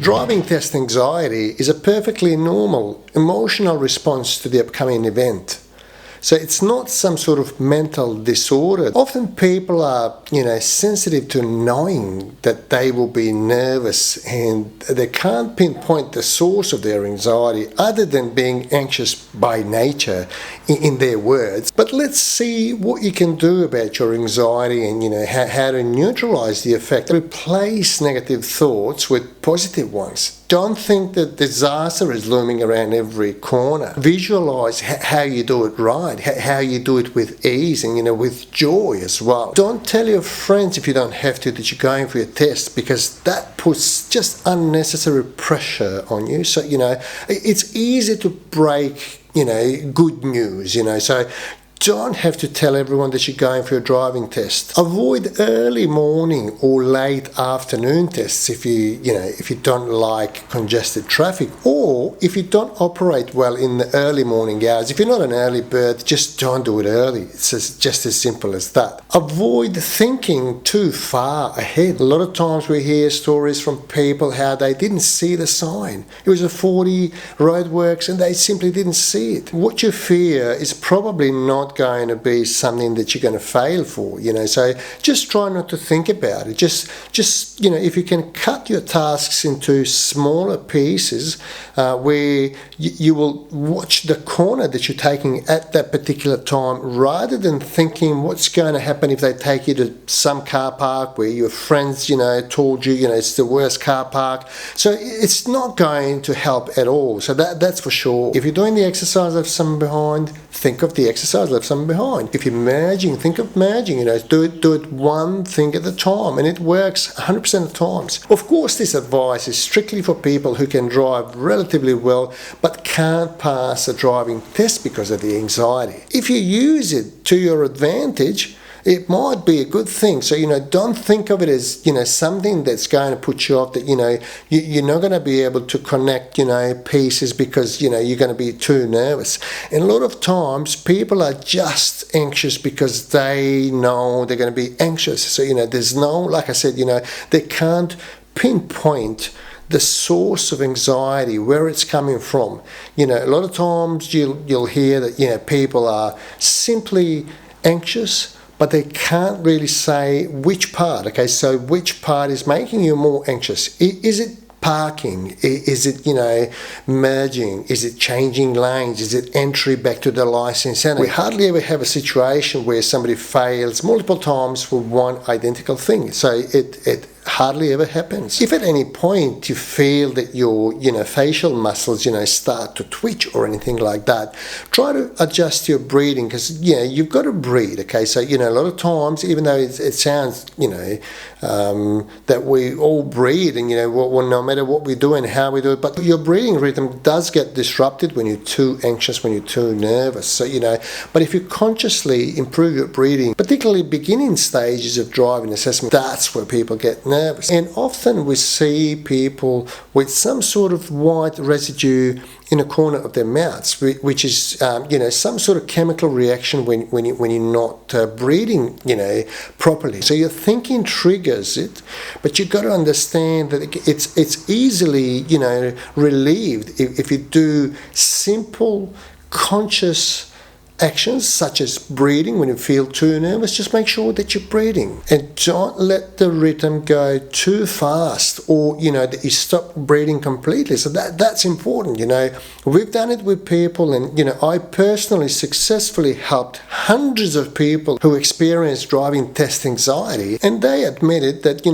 Driving test anxiety is a perfectly normal emotional response to the upcoming event. So it's not some sort of mental disorder. Often people are, sensitive to knowing that they will be nervous and they can't pinpoint the source of their anxiety other than being anxious by nature, in their words. But let's see what you can do about your anxiety and, how to neutralize the effect. Replace negative thoughts with positive ones. Don't think that disaster is looming around every corner. Visualize how you do it right, how you do it with ease and, with joy as well. Don't tell your friends if you don't have to that you're going for your test, because that puts just unnecessary pressure on you. So, it's easy to break, good news, so don't have to tell everyone that you're going for a driving test. Avoid early morning or late afternoon tests if you don't like congested traffic, or if you don't operate well in the early morning hours. If you're not an early bird, just don't do it early. It's just as simple as that. Avoid thinking too far ahead. A lot of times we hear stories from people how they didn't see the sign. It was a 40 roadworks and they simply didn't see it. What you fear is probably not going to be something that you're going to fail for, so just try not to think about it. Just if you can cut your tasks into smaller pieces where you will watch the corner that you're taking at that particular time, rather than thinking what's going to happen if they take you to some car park where your friends told you it's the worst car park. So it's not going to help at all. So that's for sure. If you're doing the exercise left something behind, think of the exercise left something behind. If you're merging, think of merging, do it one thing at a time, and it works 100% of the times. Of course, this advice is strictly for people who can drive relatively well but can't pass a driving test because of the anxiety. If you use it to your advantage, it might be a good thing. So, don't think of it as, something that's going to put you off, that, you're not going to be able to connect, pieces because, you're going to be too nervous. And a lot of times people are just anxious because they know they're going to be anxious. So, there's no, like I said, they can't pinpoint the source of anxiety, where it's coming from. A lot of times you'll hear that, people are simply anxious, but they can't really say which part. Okay, so which part is making you more anxious? Is it parking? Is it, merging? Is it changing lanes? Is it entry back to the license center? We hardly ever have a situation where somebody fails multiple times for one identical thing. So it hardly ever happens. If at any point you feel that your facial muscles start to twitch or anything like that, try to adjust your breathing, because you've got to breathe. Okay, so a lot of times, even though it sounds that we all breathe and no matter what we do and how we do it, but your breathing rhythm does get disrupted when you're too anxious, when you're too nervous. So but if you consciously improve your breathing, particularly beginning stages of driving assessment, that's where people get nervous. And often we see people with some sort of white residue in a corner of their mouths, which is some sort of chemical reaction when you're not breathing properly. So your thinking triggers it, but you've got to understand that it's easily relieved if you do simple conscious actions such as breathing. When you feel too nervous, just make sure that you're breathing and don't let the rhythm go too fast, or that you stop breathing completely. So that's important. We've done it with people, and I personally successfully helped hundreds of people who experience driving test anxiety, and they admitted that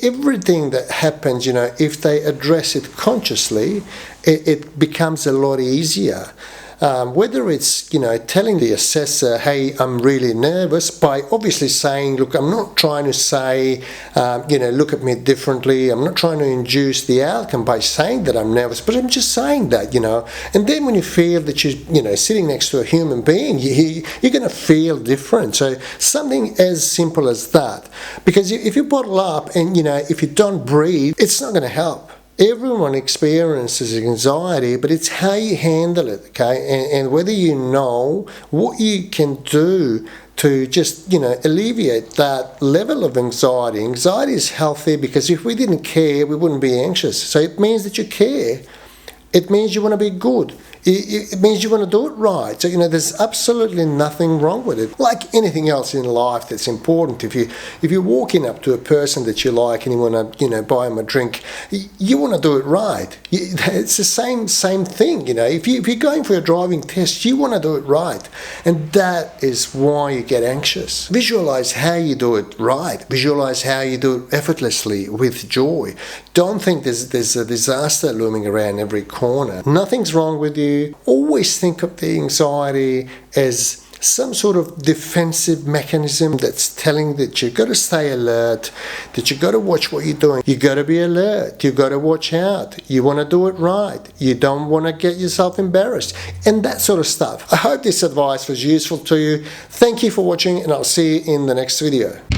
everything that happens, if they address it consciously, it becomes a lot easier. Whether it's, telling the assessor, hey, I'm really nervous, by obviously saying, look, I'm not trying to say, look at me differently. I'm not trying to induce the outcome by saying that I'm nervous, but I'm just saying that, And then when you feel that you're, sitting next to a human being, you're going to feel different. So something as simple as that. Because if you bottle up and, if you don't breathe, it's not going to help. Everyone experiences anxiety, but it's how you handle it, okay? And whether you know what you can do to just, alleviate that level of anxiety. Anxiety is healthy because if we didn't care, we wouldn't be anxious. So it means that you care. It means you want to be good. It means you want to do it right. So, there's absolutely nothing wrong with it. Like anything else in life that's important, if you're walking up to a person that you like and you want to, buy them a drink, you want to do it right. It's the same thing, If you're going for a driving test, you want to do it right. And that is why you get anxious. Visualize how you do it right. Visualize how you do it effortlessly with joy. Don't think there's a disaster looming around every corner. Nothing's wrong with you. Always think of the anxiety as some sort of defensive mechanism that's telling that you've got to stay alert, that you've got to watch what you're doing. You've got to be alert. You've got to watch out. You want to do it right. You don't want to get yourself embarrassed and that sort of stuff. I hope this advice was useful to you. Thank you for watching, and I'll see you in the next video.